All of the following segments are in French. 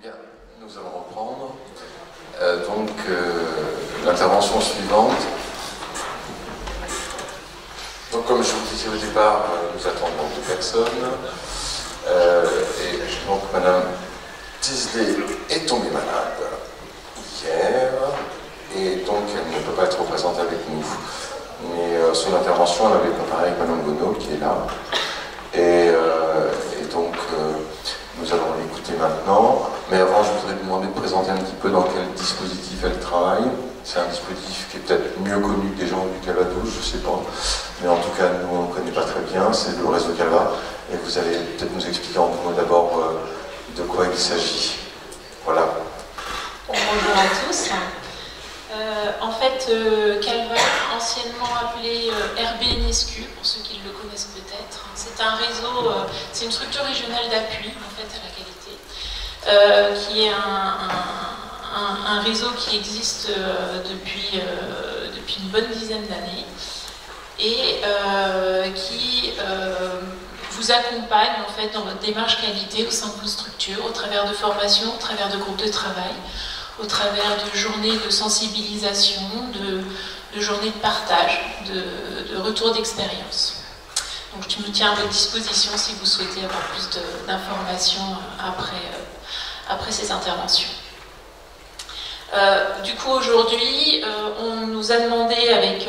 Bien, nous allons reprendre. L'intervention suivante. Donc, comme je vous disais au départ, nous attendons 2 personnes. Et donc, Madame Tisley est tombée malade hier, et donc elle ne peut pas être représentée avec nous. Mais son intervention, elle avait préparé avec Madame Gonneau, qui est là. Et donc, nous allons l'écouter maintenant. Mais avant, je voudrais vous demander de présenter un petit peu dans quel dispositif elle travaille. C'est un dispositif qui est peut-être mieux connu des gens du Calvados, je ne sais pas. Mais en tout cas, nous, on ne connaît pas très bien. C'est le réseau Calva. Et vous allez peut-être nous expliquer en deux mots d'abord de quoi il s'agit. Voilà. Bonjour à tous. En fait, Calva, anciennement appelé RBNSQ, pour ceux qui le connaissent peut-être, c'est un réseau, c'est une structure régionale d'appui en fait à la qualité, qui est un réseau qui existe depuis une bonne dizaine d'années et qui vous accompagne en fait dans votre démarche qualité au sein de vos structures, au travers de formations, au travers de groupes de travail, au travers de journées de sensibilisation, de journées de partage, de retour d'expérience. Donc je me tiens à votre disposition si vous souhaitez avoir plus d'informations après ces interventions. Du coup aujourd'hui, on nous a demandé avec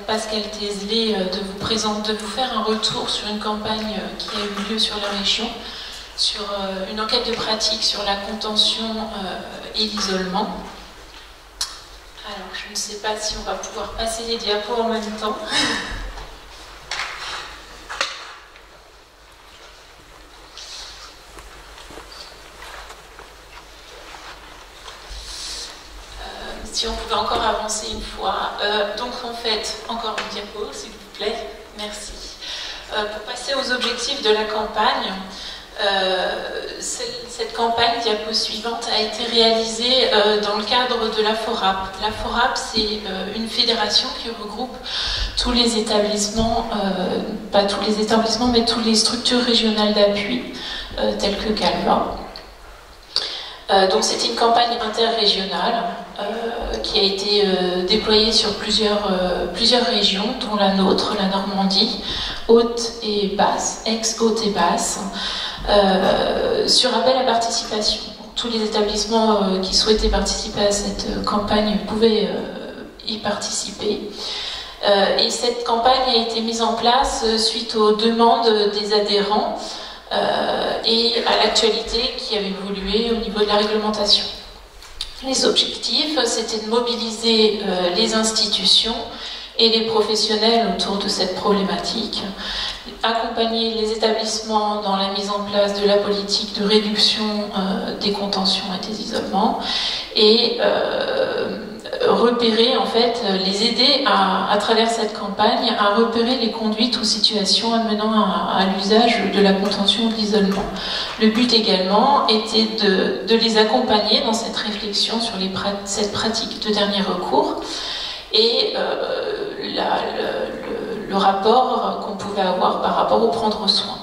Pascal Tisley de vous faire un retour sur une campagne qui a eu lieu sur la région, sur une enquête de pratique sur la contention et l'isolement. Alors je ne sais pas si on va pouvoir passer les diapos en même temps. Si on pouvait encore avancer une fois. Donc en fait, encore une diapo, s'il vous plaît. Merci. Pour passer aux objectifs de la campagne, cette campagne, diapo suivante, a été réalisée dans le cadre de la FORAP. La FORAP, c'est une fédération qui regroupe tous les établissements, pas tous les établissements, mais toutes les structures régionales d'appui, telles que Calva. Donc c'était une campagne interrégionale qui a été déployée sur plusieurs régions, dont la nôtre, la Normandie, haute et basse, ex-haute et basse, sur appel à participation. Tous les établissements qui souhaitaient participer à cette campagne pouvaient y participer. Et cette campagne a été mise en place suite aux demandes des adhérents et à l'actualité qui avait évolué au niveau de la réglementation. Les objectifs, c'était de mobiliser les institutions et les professionnels autour de cette problématique, accompagner les établissements dans la mise en place de la politique de réduction des contentions et des isolements et repérer, en fait, les aider à travers cette campagne à repérer les conduites ou situations amenant à l'usage de la contention ou de l'isolement. Le but également était de les accompagner dans cette réflexion sur cette pratique de dernier recours et le rapport qu'on pouvait avoir par rapport au prendre soin.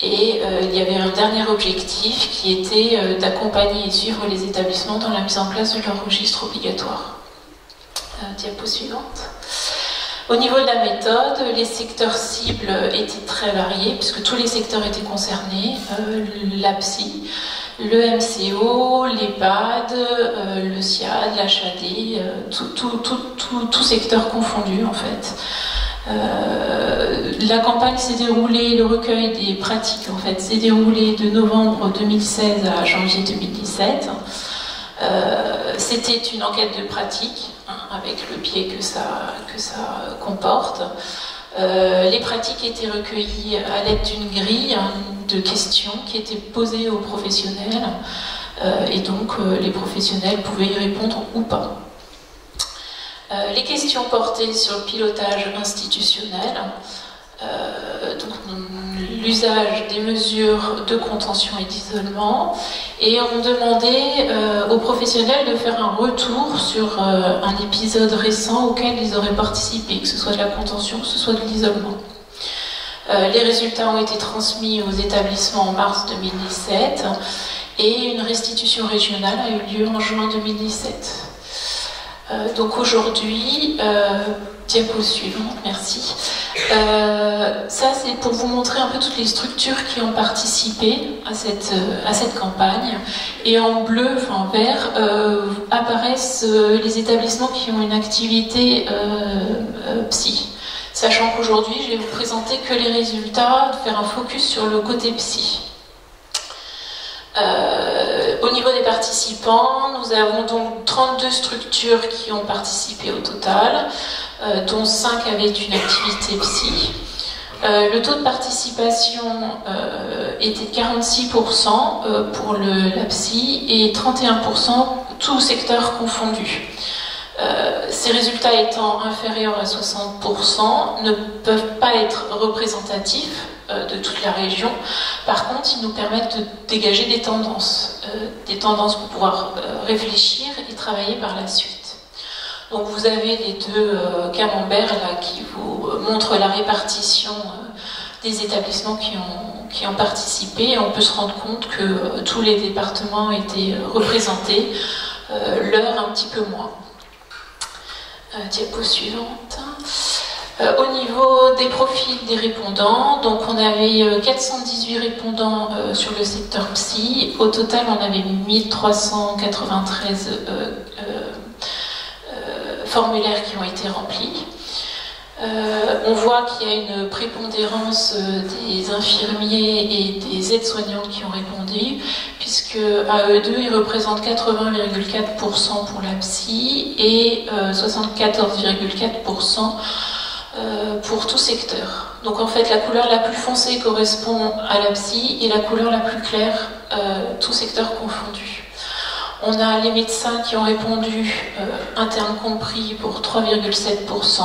Et il y avait un dernier objectif qui était d'accompagner et suivre les établissements dans la mise en place de leur registre obligatoire. Diapo suivante. Au niveau de la méthode, les secteurs cibles étaient très variés puisque tous les secteurs étaient concernés, l'APSI, le MCO, l'EHPAD, le SIAD, l'HAD, tout secteur confondu en fait. La campagne s'est déroulée, le recueil des pratiques en fait s'est déroulé de novembre 2016 à janvier 2017. C'était une enquête de pratique avec le biais que ça comporte. Les pratiques étaient recueillies à l'aide d'une grille de questions qui étaient posées aux professionnels et donc les professionnels pouvaient y répondre ou pas. Les questions portaient sur le pilotage institutionnel, l'usage des mesures de contention et d'isolement, et on demandait aux professionnels de faire un retour sur un épisode récent auquel ils auraient participé, que ce soit de la contention, que ce soit de l'isolement. Les résultats ont été transmis aux établissements en mars 2017 et une restitution régionale a eu lieu en juin 2017. Donc aujourd'hui, diapo suivante, merci. Ça c'est pour vous montrer un peu toutes les structures qui ont participé à cette campagne. Et en bleu, enfin en vert, apparaissent les établissements qui ont une activité psy. Sachant qu'aujourd'hui, je vais vous présenter que les résultats, faire un focus sur le côté psy. Au niveau des participants, nous avons donc 32 structures qui ont participé au total, dont 5 avaient une activité psy. Le taux de participation était de 46% pour la psy et 31% tout secteur confondu. Ces résultats étant inférieurs à 60% ne peuvent pas être représentatifs de toute la région. Par contre, ils nous permettent de dégager des tendances pour pouvoir réfléchir et travailler par la suite. Donc vous avez les deux camemberts là qui vous montrent la répartition des établissements qui ont participé. Et on peut se rendre compte que tous les départements étaient représentés, l'heure un petit peu moins. Diapo suivante. Au niveau des profils des répondants, donc on avait 418 répondants sur le secteur psy. Au total, on avait 1393 formulaires qui ont été remplis. On voit qu'il y a une prépondérance des infirmiers et des aides-soignants qui ont répondu, puisque à eux deux, ils représentent 80,4% pour la psy et 74,4% pour tout secteur. Donc en fait, la couleur la plus foncée correspond à la psy et la couleur la plus claire, tout secteur confondu. On a les médecins qui ont répondu, interne compris, pour 3,7%.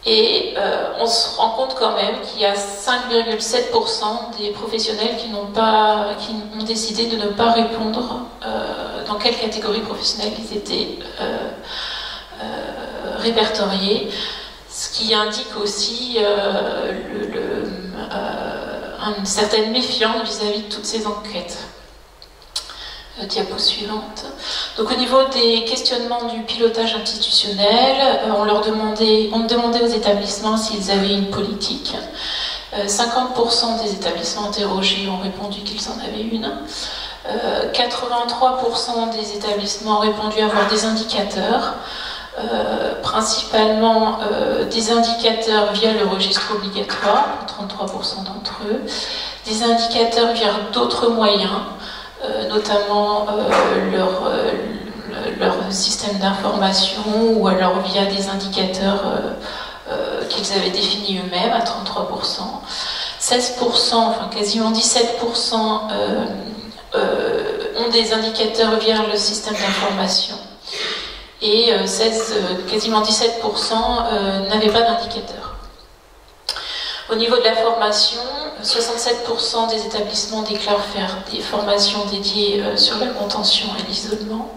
Et on se rend compte quand même qu'il y a 5,7% des professionnels qui ont décidé de ne pas répondre dans quelle catégorie professionnelle ils étaient répertoriés, ce qui indique aussi une certaine méfiance vis-à-vis de toutes ces enquêtes. Diapo suivante. Donc au niveau des questionnements du pilotage institutionnel, on demandait aux établissements s'ils avaient une politique. 50% des établissements interrogés ont répondu qu'ils en avaient une. 83% des établissements ont répondu avoir des indicateurs, principalement des indicateurs via le registre obligatoire, 33% d'entre eux, des indicateurs via d'autres moyens, notamment leur système d'information ou alors via des indicateurs qu'ils avaient définis eux-mêmes à 33%. 16%, enfin quasiment 17% ont des indicateurs via le système d'information et quasiment 17% n'avaient pas d'indicateurs. Au niveau de la formation, 67% des établissements déclarent faire des formations dédiées sur la contention et l'isolement,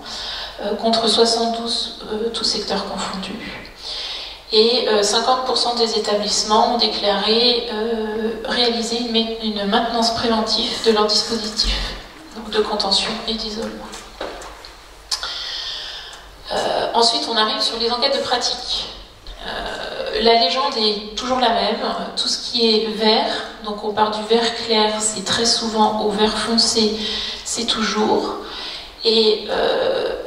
contre 72 tous secteurs confondus. Et 50% des établissements ont déclaré réaliser une maintenance préventive de leur dispositif, donc de contention et d'isolement. Ensuite, on arrive sur les enquêtes de pratique. La légende est toujours la même, tout ce qui est vert, donc on part du vert clair, c'est très souvent au vert foncé, c'est toujours, et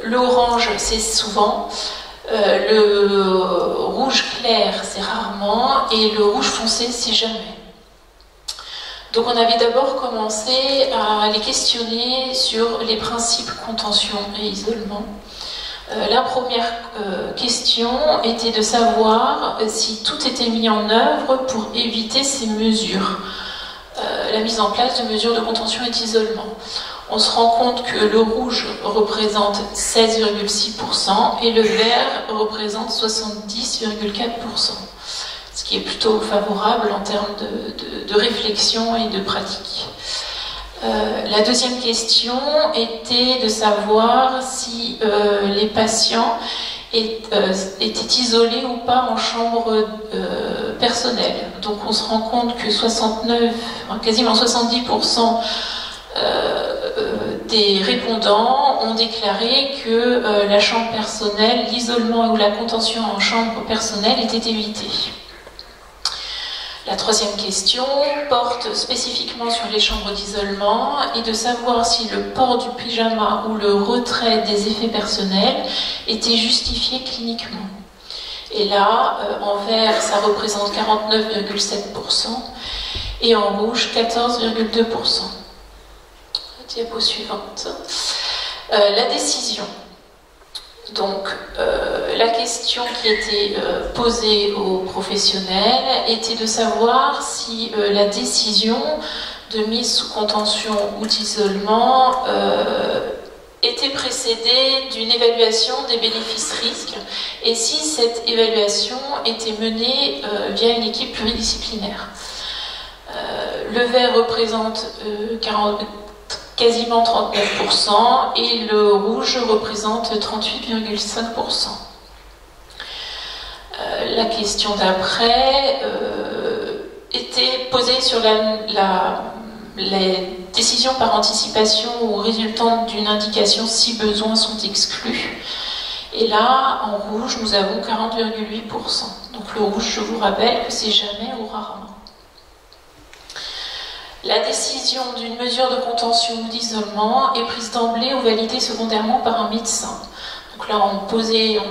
l'orange c'est souvent, le rouge clair c'est rarement, et le rouge foncé c'est jamais. Donc on avait d'abord commencé à les questionner sur les principes contention et isolement. La première question était de savoir si tout était mis en œuvre pour éviter ces mesures, la mise en place de mesures de contention et d'isolement. On se rend compte que le rouge représente 16,6% et le vert représente 70,4%, ce qui est plutôt favorable en termes de réflexion et de pratique. La deuxième question était de savoir si les patients étaient isolés ou pas en chambre personnelle. Donc on se rend compte que quasiment 70% des répondants ont déclaré que la chambre personnelle, l'isolement ou la contention en chambre personnelle était évitée. La troisième question porte spécifiquement sur les chambres d'isolement et de savoir si le port du pyjama ou le retrait des effets personnels était justifié cliniquement. Et là, en vert, ça représente 49,7% et en rouge, 14,2%. Diapo suivante. La décision. Donc, la question qui était posée aux professionnels était de savoir si la décision de mise sous contention ou d'isolement était précédée d'une évaluation des bénéfices-risques et si cette évaluation était menée via une équipe pluridisciplinaire. Le vert représente quasiment 39% et le rouge représente 38,5%. La question d'après était posée sur les décisions par anticipation ou résultant d'une indication si besoins sont exclus. Et là, en rouge, nous avons 40,8%. Donc le rouge, je vous rappelle que c'est jamais ou rarement. La décision d'une mesure de contention ou d'isolement est prise d'emblée ou validée secondairement par un médecin. Donc là, on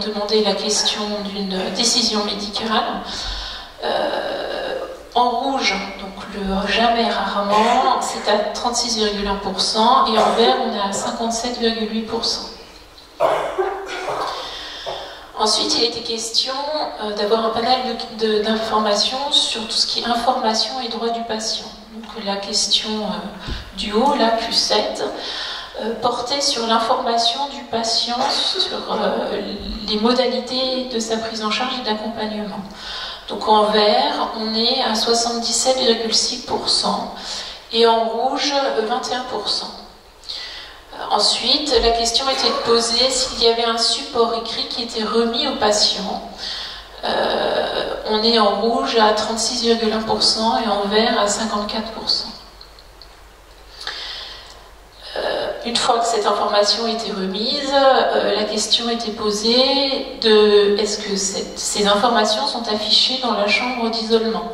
demandait la question d'une décision médicale. En rouge, donc le jamais rarement, c'est à 36,1% et en vert, on est à 57,8%. Ensuite, il était question d'avoir un panel d'informations sur tout ce qui est information et droit du patient. Donc la question du haut, là, Q7, portait sur l'information du patient sur les modalités de sa prise en charge et d'accompagnement. Donc en vert, on est à 77,6% et en rouge, 21%. Ensuite, la question était de poser s'il y avait un support écrit qui était remis au patient. On est en rouge à 36,1% et en vert à 54%. Une fois que cette information était remise, la question était posée de est-ce que ces informations sont affichées dans la chambre d'isolement.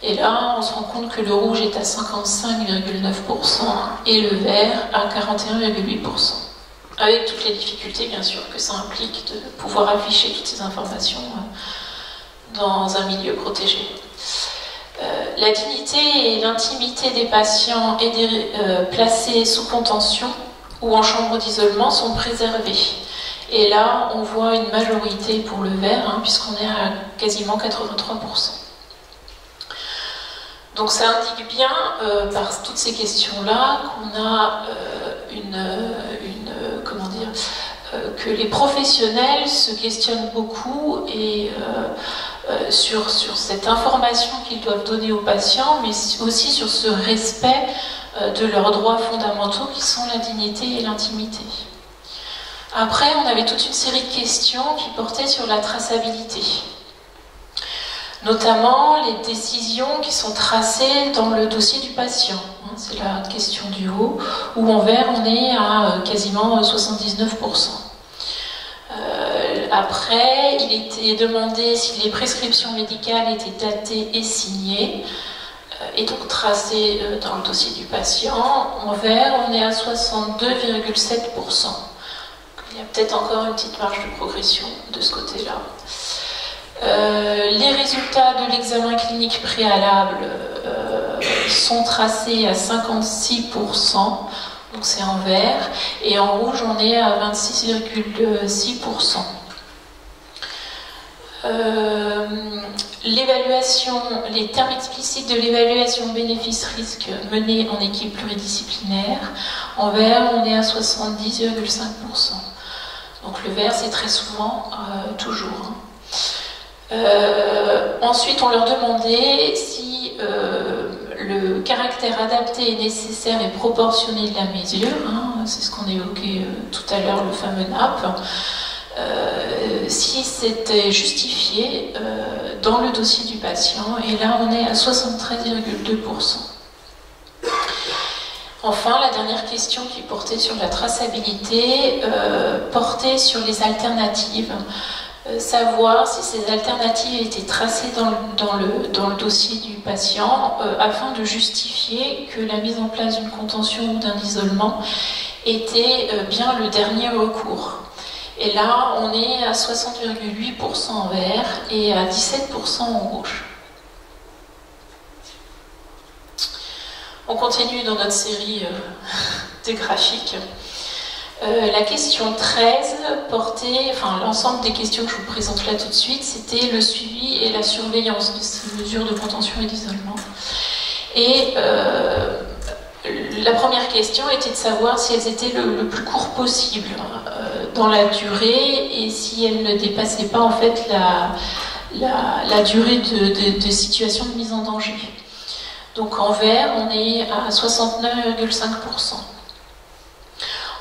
Et là, on se rend compte que le rouge est à 55,9% et le vert à 41,8%. Avec toutes les difficultés, bien sûr, que ça implique de pouvoir afficher toutes ces informations dans un milieu protégé. La dignité et l'intimité des patients placés sous contention ou en chambre d'isolement sont préservées. Et là, on voit une majorité pour le vert, puisqu'on est à quasiment 83%. Donc ça indique bien, par toutes ces questions-là, qu'on a que les professionnels se questionnent beaucoup et sur cette information qu'ils doivent donner aux patients, mais aussi sur ce respect de leurs droits fondamentaux qui sont la dignité et l'intimité. Après, on avait toute une série de questions qui portaient sur la traçabilité. Notamment les décisions qui sont tracées dans le dossier du patient. C'est la question du haut, où en vert on est à quasiment 79%. Après, il était demandé si les prescriptions médicales étaient datées et signées, et donc tracées dans le dossier du patient. En vert, on est à 62,7%. Il y a peut-être encore une petite marge de progression de ce côté-là. Les résultats de l'examen clinique préalable sont tracés à 56%, donc c'est en vert, et en rouge on est à 26,6%. Les termes explicites de l'évaluation bénéfice-risque menée en équipe pluridisciplinaire, en vert on est à 70,5%. Donc le vert c'est très souvent toujours. Ensuite, on leur demandait si le caractère adapté, nécessaire et proportionné de la mesure, c'est ce qu'on évoquait tout à l'heure, le fameux NAP, si c'était justifié dans le dossier du patient, et là on est à 73,2%. Enfin, la dernière question qui portait sur la traçabilité portait sur les alternatives. Savoir si ces alternatives étaient tracées dans le dossier du patient afin de justifier que la mise en place d'une contention ou d'un isolement était bien le dernier recours. Et là, on est à 60,8% en vert et à 17% en rouge. On continue dans notre série des graphiques. La question 13 portait, enfin l'ensemble des questions que je vous présente là tout de suite, c'était le suivi et la surveillance de ces mesures de contention et d'isolement. Et la première question était de savoir si elles étaient le plus court possible dans la durée et si elles ne dépassaient pas en fait la durée de situation de mise en danger. Donc en vert, on est à 69,5%.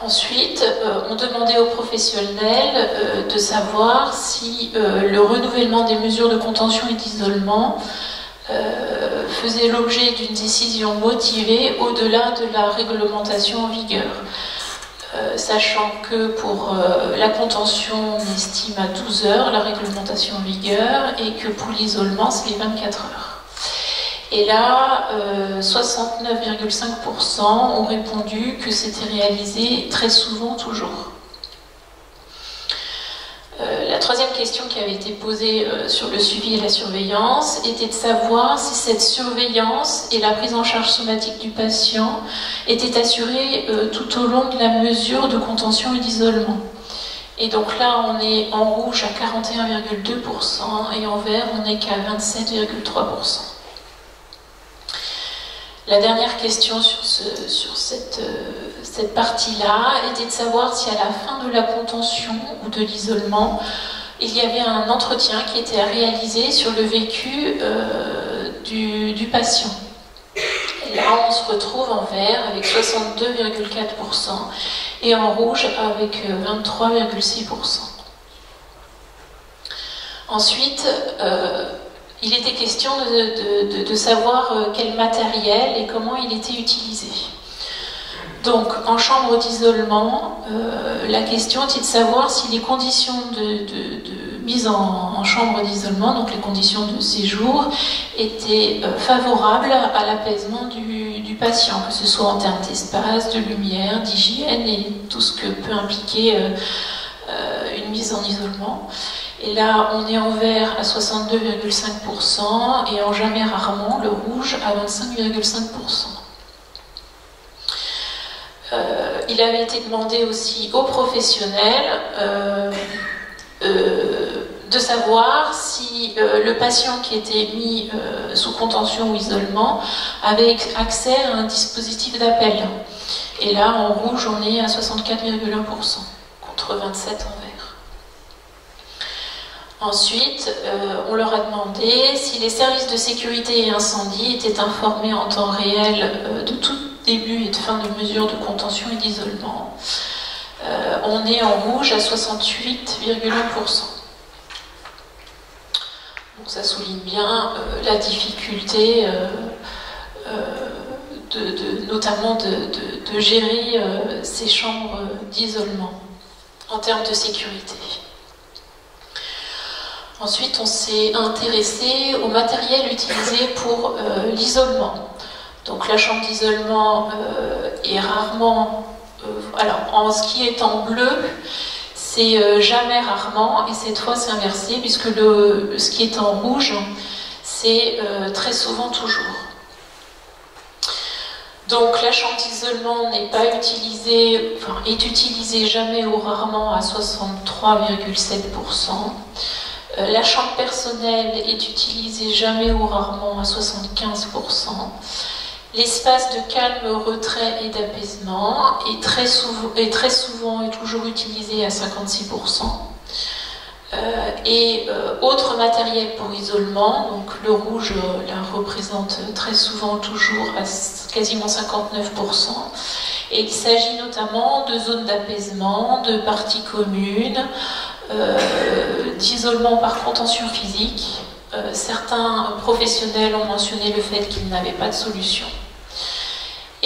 Ensuite, on demandait aux professionnels de savoir si le renouvellement des mesures de contention et d'isolement faisait l'objet d'une décision motivée au-delà de la réglementation en vigueur. Sachant que pour la contention, on estime à 12 heures la réglementation en vigueur et que pour l'isolement, c'est les 24 heures. Et là, 69,5% ont répondu que c'était réalisé très souvent, toujours. La troisième question qui avait été posée sur le suivi et la surveillance était de savoir si cette surveillance et la prise en charge somatique du patient étaient assurées tout au long de la mesure de contention et d'isolement. Et donc là, on est en rouge à 41,2% et en vert, on n'est qu'à 27,3%. La dernière question sur cette partie-là était de savoir si à la fin de la contention ou de l'isolement, il y avait un entretien qui était à réaliser sur le vécu du patient. Et là, on se retrouve en vert avec 62,4% et en rouge avec 23,6%. Ensuite, il était question de savoir quel matériel et comment il était utilisé. Donc, en chambre d'isolement, la question était de savoir si les conditions de mise en chambre d'isolement, donc les conditions de séjour, étaient favorables à l'apaisement du patient, que ce soit en termes d'espace, de lumière, d'hygiène et tout ce que peut impliquer une mise en isolement. Et là, on est en vert à 62,5% et en jamais rarement, le rouge à 25,5%. Il avait été demandé aussi aux professionnels de savoir si le patient qui était mis sous contention ou isolement avait accès à un dispositif d'appel. Et là, en rouge, on est à 64,1% contre 27% en vert. Ensuite, on leur a demandé si les services de sécurité et incendie étaient informés en temps réel de tout début et de fin de mesures de contention et d'isolement. On est en rouge à 68,1%. Donc ça souligne bien la difficulté notamment de gérer ces chambres d'isolement en termes de sécurité. Ensuite, on s'est intéressé au matériel utilisé pour l'isolement. Donc la chambre d'isolement est rarement... alors, en ce qui est en bleu, c'est jamais rarement, et cette fois c'est inversé, puisque ce qui est en rouge, c'est très souvent toujours. Donc la chambre d'isolement n'est pas utilisée, enfin est utilisée jamais ou rarement à 63,7%. La chambre personnelle est utilisée jamais ou rarement à 75%. L'espace de calme, retrait et d'apaisement est très souvent et toujours utilisé à 56%. Autre matériel pour isolement, donc le rouge la représente très souvent toujours à quasiment 59%. Et il s'agit notamment de zones d'apaisement, de parties communes, d'isolement par contention physique. Certains professionnels ont mentionné le fait qu'ils n'avaient pas de solution.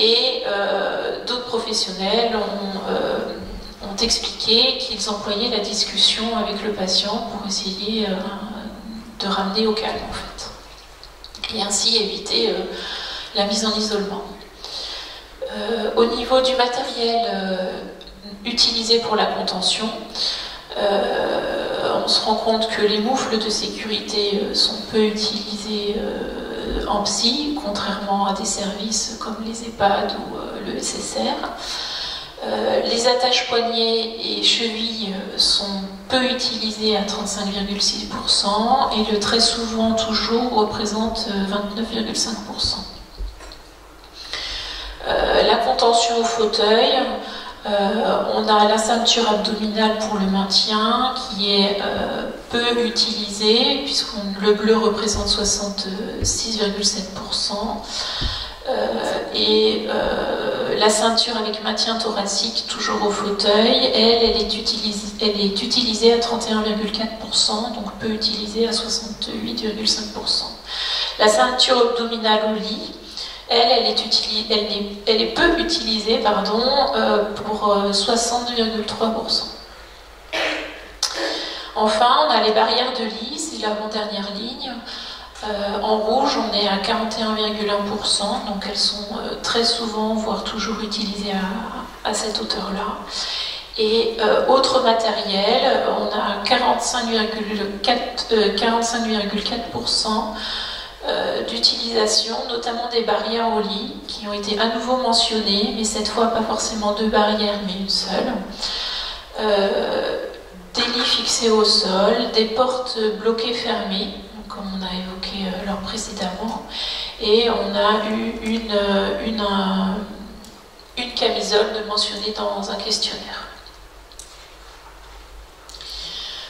Et d'autres professionnels ont expliqué qu'ils employaient la discussion avec le patient pour essayer de ramener au calme, en fait, et ainsi éviter la mise en isolement. Au niveau du matériel utilisé pour la contention, on se rend compte que les moufles de sécurité sont peu utilisés en psy, contrairement à des services comme les EHPAD ou le SSR. Les attaches poignets et chevilles sont peu utilisées à 35,6% et le très souvent toujours représente 29,5%. La contention au fauteuil, on a la ceinture abdominale pour le maintien qui est peu utilisée puisque le bleu représente 66,7%. Et la ceinture avec maintien thoracique toujours au fauteuil, elle est utilisée à 31,4%, donc peu utilisée à 68,5%. La ceinture abdominale au lit, elle est peu utilisée pour 60,3%. Enfin, on a les barrières de lit, c'est l'avant-dernière ligne. En rouge, on est à 41,1%, donc elles sont très souvent, voire toujours utilisées à cette hauteur-là. Et autre matériel, on a 45,4% d'utilisation, notamment des barrières au lit, qui ont été à nouveau mentionnées, mais cette fois pas forcément deux barrières, mais une seule. Des lits fixés au sol, des portes bloquées fermées, comme on a évoqué lors précédemment, et on a eu une camisole de mentionnée dans un questionnaire.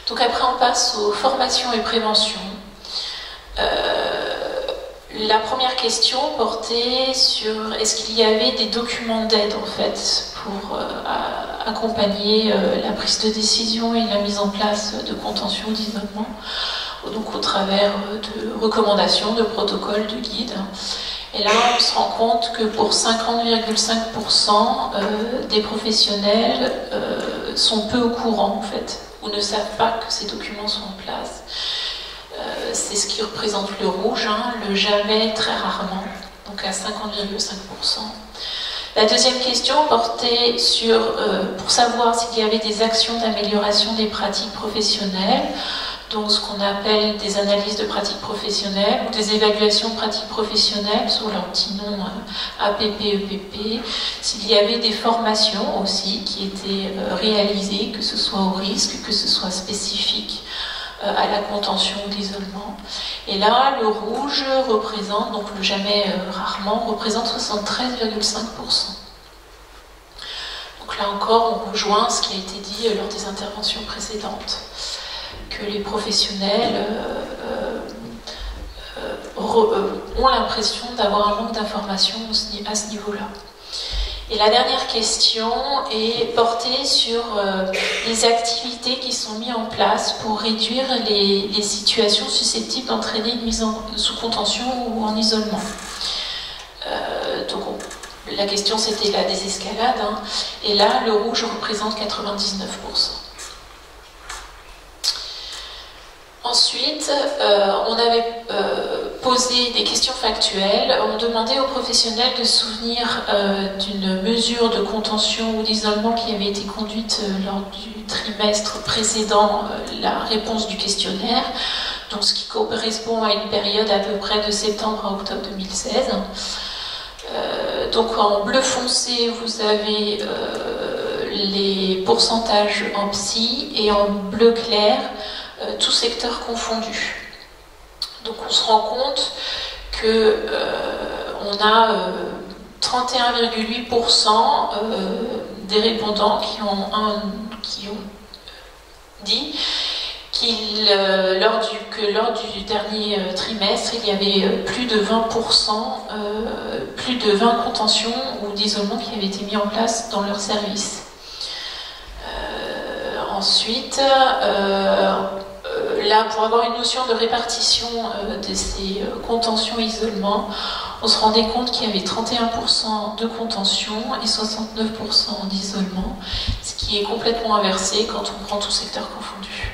Donc après on passe aux formations et prévention. La première question portait sur est-ce qu'il y avait des documents d'aide en fait pour accompagner la prise de décision et la mise en place de contention ou d'isolement, donc au travers de recommandations, de protocoles, de guides. Et là, on se rend compte que pour 50,5% des professionnels sont peu au courant en fait, ou ne savent pas que ces documents sont en place. C'est ce qui représente le rouge, le jamais très rarement, donc à 50,5%. La deuxième question portait sur, pour savoir s'il y avait des actions d'amélioration des pratiques professionnelles, donc ce qu'on appelle des analyses de pratiques professionnelles ou des évaluations de pratiques professionnelles sous leur petit nom APP, EPP, s'il y avait des formations aussi qui étaient réalisées, que ce soit au risque, que ce soit spécifique à la contention ou l'isolement. Et là, le rouge représente, donc le jamais rarement, représente 73,5%. Donc là encore, on rejoint ce qui a été dit lors des interventions précédentes, que les professionnels ont l'impression d'avoir un manque d'informations à ce niveau-là. Et la dernière question est portée sur les activités qui sont mises en place pour réduire les situations susceptibles d'entraîner une mise sous contention ou en isolement. Donc la question c'était la désescalade, et là le rouge représente 99%. Ensuite, on avait posé des questions factuelles. On demandait aux professionnels de se souvenir d'une mesure de contention ou d'isolement qui avait été conduite lors du trimestre précédent la réponse du questionnaire, donc ce qui correspond à une période à peu près de septembre à octobre 2016. Donc en bleu foncé, vous avez les pourcentages en psy, et en bleu clair, tout secteur confondu. Donc on se rend compte que on a 31,8% des répondants qui ont dit que lors du dernier trimestre, il y avait plus de 20%, plus de 20 contentions ou d'isolement qui avaient été mis en place dans leur service. Ensuite, là, pour avoir une notion de répartition de ces contentions et isolements, on se rendait compte qu'il y avait 31% de contention et 69% d'isolement, ce qui est complètement inversé quand on prend tout secteur confondu.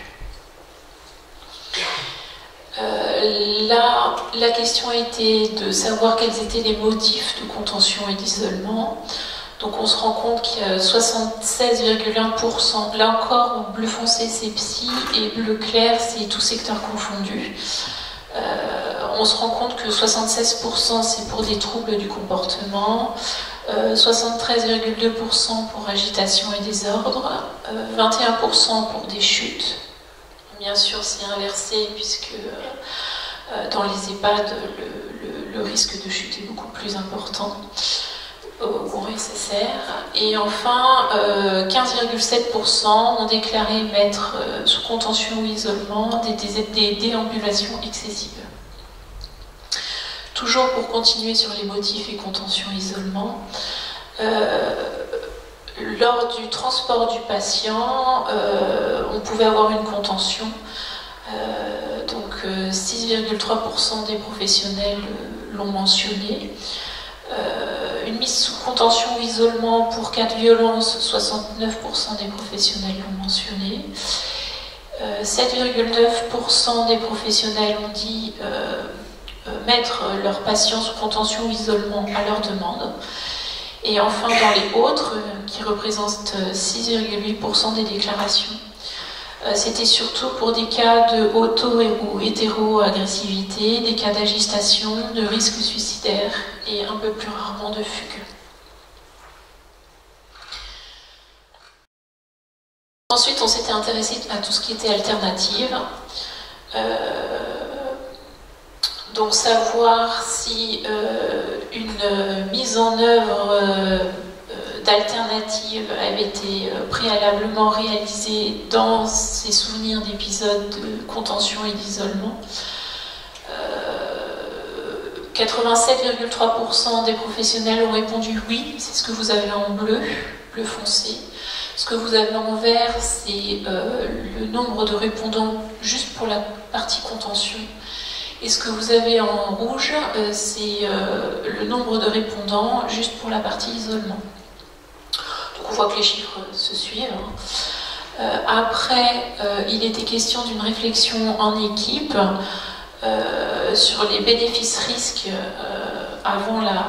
Là, la question était de savoir quels étaient les motifs de contention et d'isolement. Donc on se rend compte qu'il y a 76,1%. Là encore, bleu foncé c'est psy et bleu clair c'est tout secteur confondu. On se rend compte que 76% c'est pour des troubles du comportement, 73,2% pour agitation et désordre, 21% pour des chutes. Bien sûr, c'est inversé puisque dans les EHPAD, le risque de chute est beaucoup plus important au RSSR. Et enfin, 15,7% ont déclaré mettre sous contention ou isolement des déambulations excessives. Toujours pour continuer sur les motifs et contention isolement, lors du transport du patient, on pouvait avoir une contention. Donc 6,3% des professionnels l'ont mentionné. Une mise sous contention ou isolement pour cas de violence, 69% des professionnels l'ont mentionné. 7,9% des professionnels ont dit mettre leurs patients sous contention ou isolement à leur demande. Et enfin, dans les autres, qui représentent 6,8% des déclarations, c'était surtout pour des cas de auto- ou hétéro-agressivité, des cas d'agitation, de risque suicidaire et un peu plus rarement de fugue. Ensuite, on s'était intéressé à tout ce qui était alternative. Donc savoir si une mise en œuvre d'alternatives avait été préalablement réalisée dans ces souvenirs d'épisodes de contention et d'isolement. 87,3% des professionnels ont répondu oui, c'est ce que vous avez en bleu, bleu foncé. Ce que vous avez en vert, c'est le nombre de répondants juste pour la partie contention. Et ce que vous avez en rouge, c'est le nombre de répondants juste pour la partie isolement. Donc on voit que les chiffres se suivent. Après, il était question d'une réflexion en équipe sur les bénéfices-risques avant la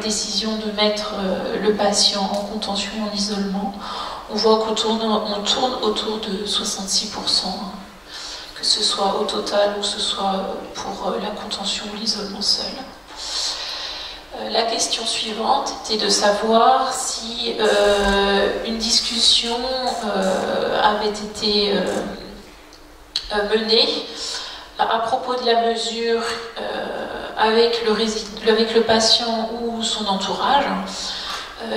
décision de mettre le patient en contention, en isolement. On voit qu'on tourne autour de 66%. Que ce soit au total ou que ce soit pour la contention ou l'isolement seul. La question suivante était de savoir si une discussion avait été menée à propos de la mesure avec le patient ou son entourage.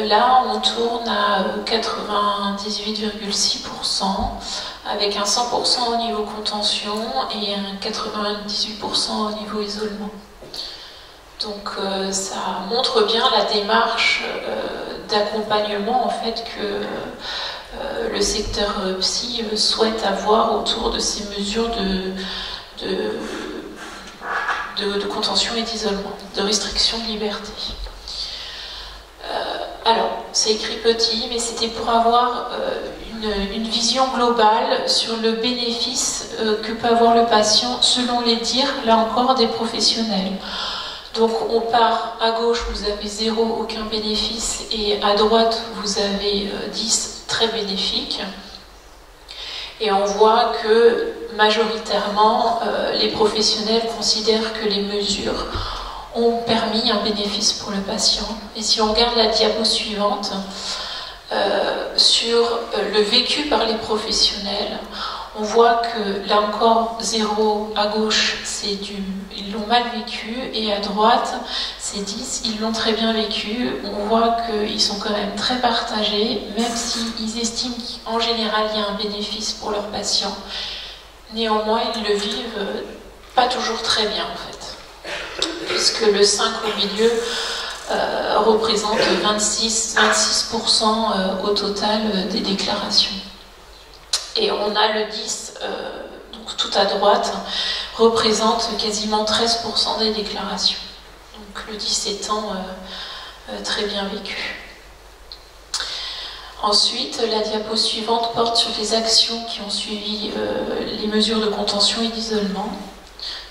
Là, on tourne à 98,6%, avec un 100% au niveau contention et un 98% au niveau isolement. Donc ça montre bien la démarche d'accompagnement en fait que le secteur psy souhaite avoir autour de ces mesures de contention et d'isolement, de restriction de liberté. Alors, c'est écrit petit, mais c'était pour avoir une vision globale sur le bénéfice que peut avoir le patient selon les dires, là encore, des professionnels. Donc on part à gauche, vous avez 0, aucun bénéfice, et à droite, vous avez 10, très bénéfique. Et on voit que majoritairement, les professionnels considèrent que les mesures ont permis un bénéfice pour le patient. Et si on regarde la diapo suivante, sur le vécu par les professionnels, on voit que là encore, 0 à gauche, c'est ils l'ont mal vécu, et à droite, c'est 10, ils l'ont très bien vécu. On voit qu'ils sont quand même très partagés, même s'ils estiment qu'en général, il y a un bénéfice pour leurs patients. Néanmoins, ils le vivent pas toujours très bien, en fait. Puisque le 5 au milieu représente 26% au total des déclarations. Et on a le 10, donc tout à droite, représente quasiment 13% des déclarations. Donc le 17 ans très bien vécu. Ensuite, la diapo suivante porte sur les actions qui ont suivi les mesures de contention et d'isolement.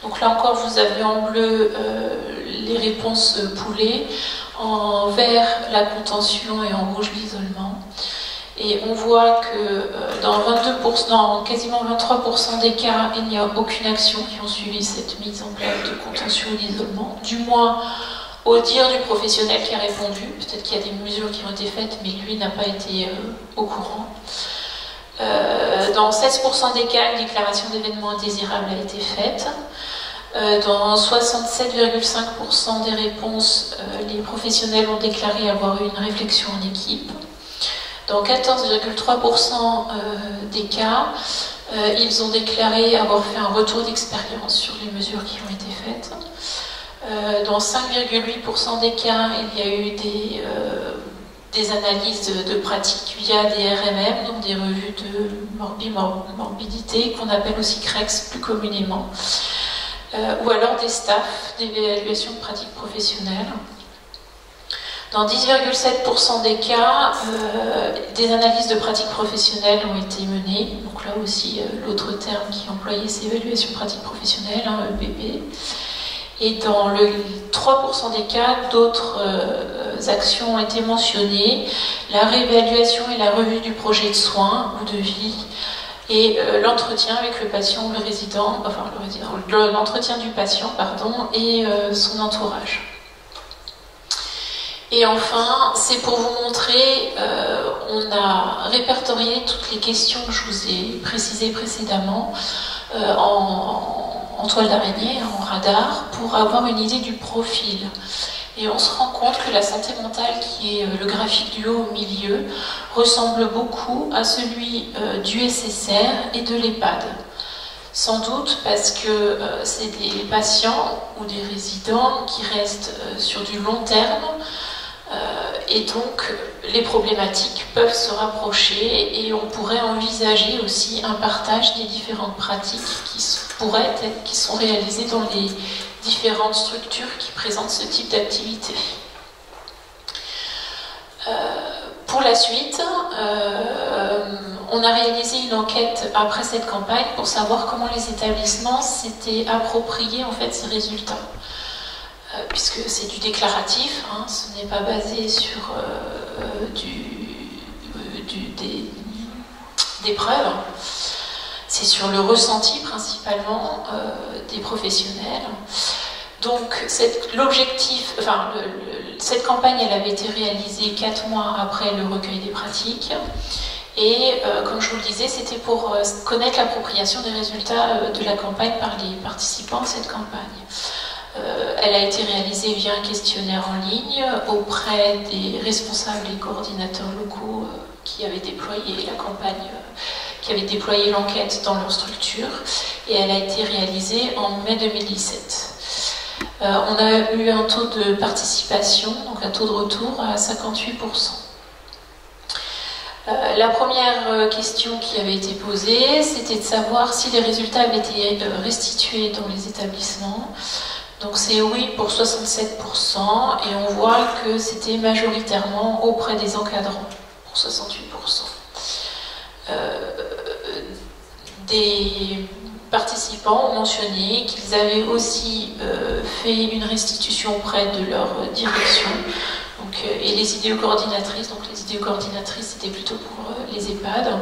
Donc là encore, vous avez en bleu les réponses poulées, en vert la contention et en rouge l'isolement. Et on voit que dans quasiment 23% des cas, il n'y a aucune action qui ont suivi cette mise en place de contention ou d'isolement, du moins au dire du professionnel qui a répondu. Peut-être qu'il y a des mesures qui ont été faites, mais lui n'a pas été au courant. Dans 16% des cas, une déclaration d'événement indésirable a été faite. Dans 67,5% des réponses, les professionnels ont déclaré avoir eu une réflexion en équipe. Dans 14,3% des cas, ils ont déclaré avoir fait un retour d'expérience sur les mesures qui ont été faites. Dans 5,8% des cas, il y a eu des analyses de pratiques via des RMM, donc des revues de morbidité, qu'on appelle aussi CREX plus communément, ou alors des staffs d'évaluation de pratiques professionnelles. Dans 10,7% des cas, des analyses de pratiques professionnelles ont été menées, donc là aussi l'autre terme qui est employé c'est évaluation de pratiques professionnelles, EPP. Et dans le 3% des cas, d'autres actions ont été mentionnées, la réévaluation et la revue du projet de soins ou de vie, et l'entretien avec le patient ou le résident, enfin l'entretien du patient, pardon, et son entourage. Et enfin, c'est pour vous montrer, on a répertorié toutes les questions que je vous ai précisées précédemment en toile d'araignée, en radar, pour avoir une idée du profil. Et on se rend compte que la santé mentale, qui est le graphique du haut au milieu, ressemble beaucoup à celui du SSR et de l'EHPAD. Sans doute parce que c'est des patients ou des résidents qui restent sur du long terme, et donc les problématiques peuvent se rapprocher et on pourrait envisager aussi un partage des différentes pratiques qui sont réalisées dans les différentes structures qui présentent ce type d'activité. Pour la suite, on a réalisé une enquête après cette campagne pour savoir comment les établissements s'étaient appropriés en fait ces résultats. Puisque c'est du déclaratif, hein, ce n'est pas basé sur des preuves, c'est sur le ressenti principalement des professionnels. Donc l'objectif, enfin cette campagne elle avait été réalisée 4 mois après le recueil des pratiques et comme je vous le disais c'était pour connaître l'appropriation des résultats de la campagne par les participants de cette campagne. Elle a été réalisée via un questionnaire en ligne auprès des responsables et coordinateurs locaux qui avaient déployé la campagne, qui avaient déployé l'enquête dans leur structure, et elle a été réalisée en mai 2017. On a eu un taux de participation, donc un taux de retour à 58%. La première question qui avait été posée, c'était de savoir si les résultats avaient été restitués dans les établissements. Donc c'est oui pour 67% et on voit que c'était majoritairement auprès des encadrants pour 68%. Des participants ont mentionné qu'ils avaient aussi fait une restitution auprès de leur direction donc, et les idéocoordinatrices. Donc les idéocoordinatrices c'était plutôt pour les EHPAD.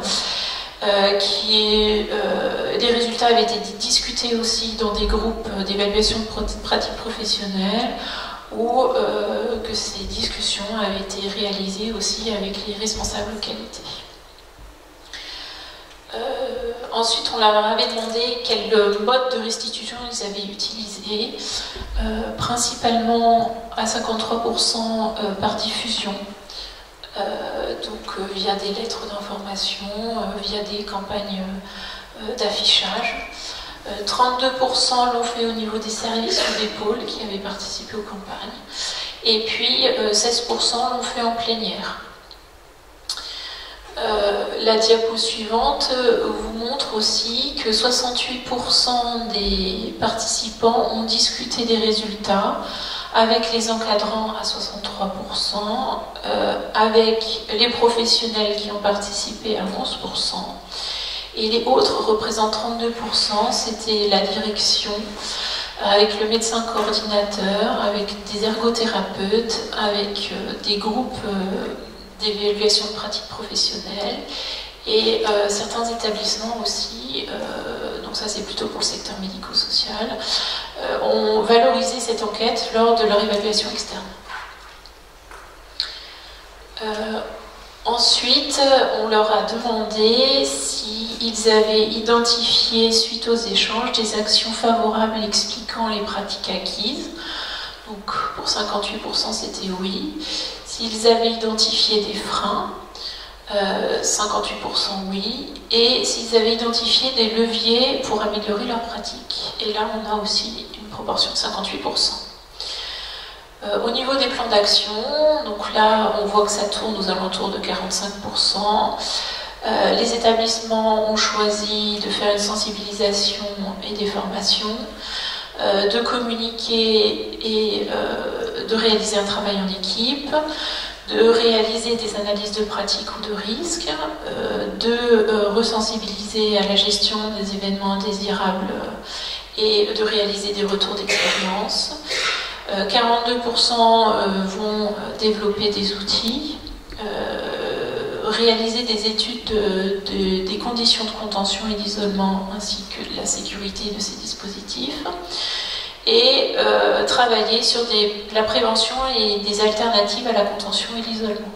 Des résultats avaient été discutés aussi dans des groupes d'évaluation de pratiques professionnelles ou que ces discussions avaient été réalisées aussi avec les responsables qualité. Ensuite, on leur avait demandé quel mode de restitution ils avaient utilisé, principalement à 53% par diffusion. Donc via des lettres d'information, via des campagnes d'affichage. 32% l'ont fait au niveau des services ou des pôles qui avaient participé aux campagnes. Et puis 16% l'ont fait en plénière. La diapo suivante vous montre aussi que 68% des participants ont discuté des résultats avec les encadrants à 63%, avec les professionnels qui ont participé à 11%, et les autres représentent 32%, c'était la direction, avec le médecin coordinateur, avec des ergothérapeutes, avec des groupes d'évaluation de pratiques professionnelles et certains établissements aussi, donc ça c'est plutôt pour le secteur médico-social, ont valorisé cette enquête lors de leur évaluation externe. Ensuite, on leur a demandé s'ils avaient identifié, suite aux échanges, des actions favorables expliquant les pratiques acquises. Donc pour 58% c'était oui. S'ils avaient identifié des freins, 58% oui. Et s'ils avaient identifié des leviers pour améliorer leur pratique. Et là on a aussi une proportion de 58%. Au niveau des plans d'action, donc là on voit que ça tourne aux alentours de 45%. Les établissements ont choisi de faire une sensibilisation et des formations, de communiquer et de réaliser un travail en équipe, de réaliser des analyses de pratiques ou de risques, de resensibiliser à la gestion des événements indésirables et de réaliser des retours d'expérience. 42% vont développer des outils, réaliser des études des conditions de contention et d'isolement ainsi que de la sécurité de ces dispositifs et travailler sur la prévention et des alternatives à la contention et l'isolement.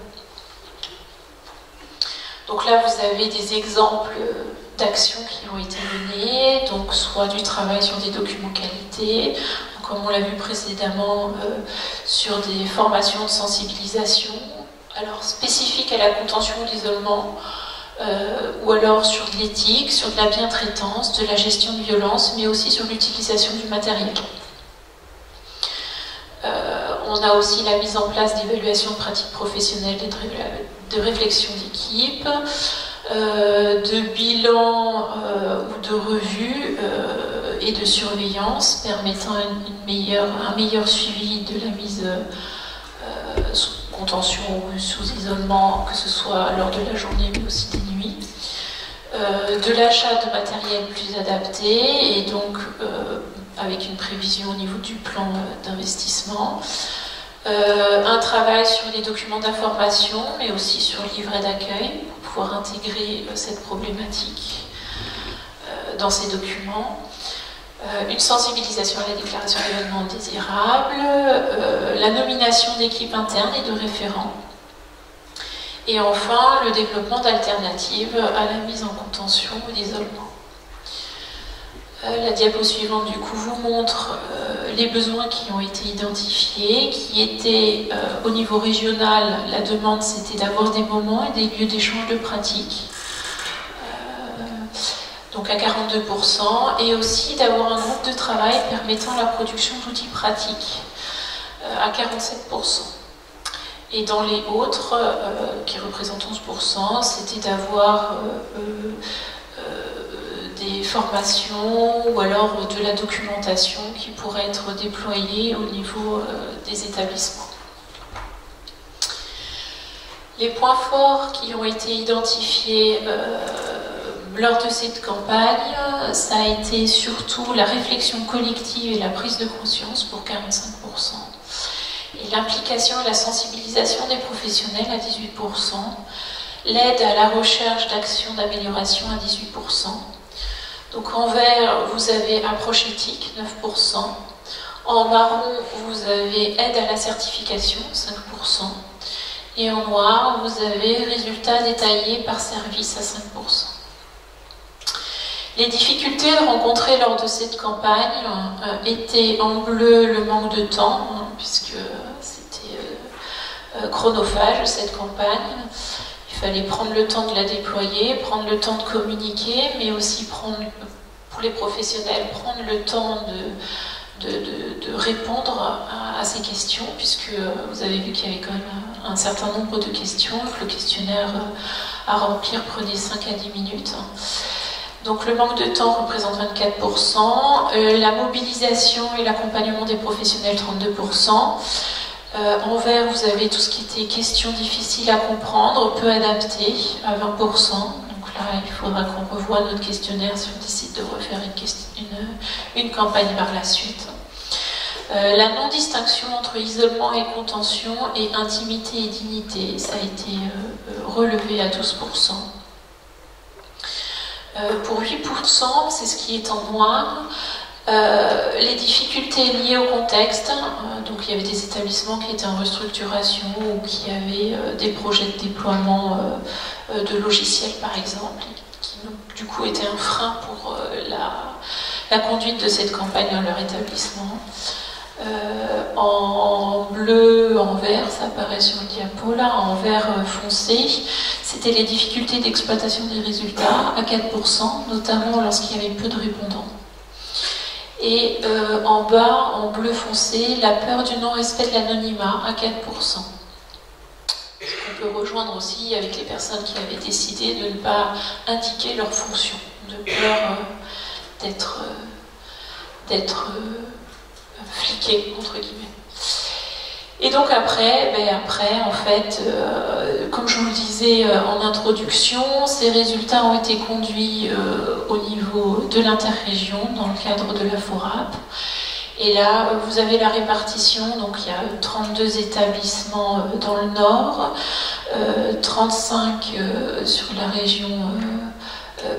Donc là vous avez des exemples d'actions qui ont été menées, donc soit du travail sur des documents qualité, comme on l'a vu précédemment, sur des formations de sensibilisation, alors spécifiques à la contention ou l'isolement, ou alors sur de l'éthique, sur de la bientraitance, de la gestion de violence, mais aussi sur l'utilisation du matériel. On a aussi la mise en place d'évaluation de pratiques professionnelles et de réflexion d'équipe, de bilan ou de revue et de surveillance permettant un meilleur suivi de la mise sous contention ou sous isolement, que ce soit lors de la journée mais aussi des nuits, de l'achat de matériel plus adapté et donc avec une prévision au niveau du plan d'investissement, un travail sur les documents d'information mais aussi sur le livret d'accueil pour pouvoir intégrer cette problématique dans ces documents, une sensibilisation à la déclaration d'événements indésirables, la nomination d'équipes internes et de référents, et enfin le développement d'alternatives à la mise en contention ou d'isolement. La diapo suivante du coup vous montre les besoins qui ont été identifiés, qui étaient au niveau régional, la demande c'était d'avoir des moments et des lieux d'échange de pratiques, donc à 42%, et aussi d'avoir un groupe de travail permettant la production d'outils pratiques à 47%. Et dans les autres, qui représentent 11%, c'était d'avoir des formations ou alors de la documentation qui pourrait être déployée au niveau des établissements. Les points forts qui ont été identifiés lors de cette campagne, ça a été surtout la réflexion collective et la prise de conscience pour 45%, et l'implication et la sensibilisation des professionnels à 18%, l'aide à la recherche d'actions d'amélioration à 18%. Donc en vert, vous avez approche éthique, 9%. En marron, vous avez aide à la certification, 5%. Et en noir, vous avez résultats détaillés par service à 5%. Les difficultés rencontrées lors de cette campagne étaient en bleu le manque de temps, puisque c'était chronophage cette campagne. Il fallait prendre le temps de la déployer, prendre le temps de communiquer, mais aussi prendre, pour les professionnels, prendre le temps répondre à ces questions, puisque vous avez vu qu'il y avait quand même un certain nombre de questions, que le questionnaire à remplir prenait 5 à 10 minutes. Donc le manque de temps représente 24%, la mobilisation et l'accompagnement des professionnels 32%. En vert, vous avez tout ce qui était questions difficiles à comprendre, peu adaptées à 20%. Donc là, il faudra qu'on revoie notre questionnaire si on décide de refaire une campagne par la suite. La non-distinction entre isolement et contention et intimité et dignité, ça a été relevé à 12%. Pour 8%, c'est ce qui est en noir, les difficultés liées au contexte, donc il y avait des établissements qui étaient en restructuration ou qui avaient des projets de déploiement de logiciels par exemple, qui du coup étaient un frein pour la conduite de cette campagne dans leur établissement. En bleu, en vert, ça apparaît sur le diapo là, en vert foncé, c'était les difficultés d'exploitation des résultats à 4%, notamment lorsqu'il y avait peu de répondants. Et en bas, en bleu foncé, la peur du non-respect de l'anonymat à 4%. On peut rejoindre aussi avec les personnes qui avaient décidé de ne pas indiquer leur fonction, de peur d'être fliqué, entre guillemets. Et donc après, en fait, comme je vous le disais en introduction, ces résultats ont été conduits au niveau de l'interrégion dans le cadre de la FORAP. Et là, vous avez la répartition, donc il y a 32 établissements dans le nord, 35 sur la région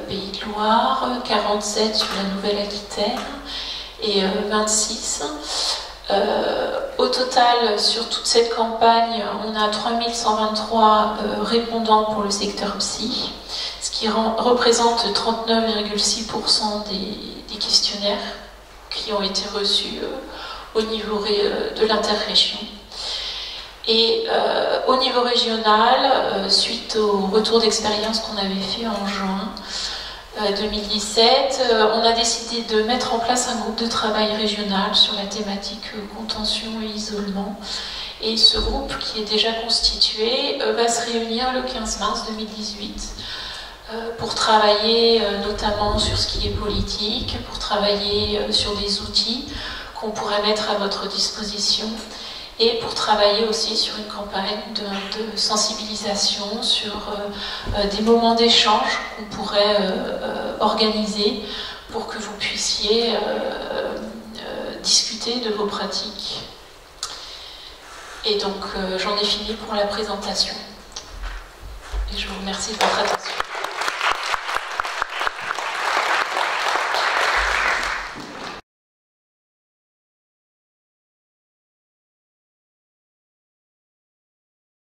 Pays de Loire, 47 sur la Nouvelle-Aquitaine et 26. Au total, sur toute cette campagne, on a 3123 répondants pour le secteur psy, ce qui représente 39,6% des questionnaires qui ont été reçus au niveau de l'interrégion. Et au niveau régional, suite au retour d'expérience qu'on avait fait en juin 2017, on a décidé de mettre en place un groupe de travail régional sur la thématique contention et isolement. Et ce groupe, qui est déjà constitué, va se réunir le 15 mars 2018 pour travailler notamment sur ce qui est politique, pour travailler sur des outils qu'on pourrait mettre à votre disposition et pour travailler aussi sur une campagne de sensibilisation, sur des moments d'échange qu'on pourrait organiser pour que vous puissiez discuter de vos pratiques. Et donc j'en ai fini pour la présentation. Et je vous remercie de votre attention.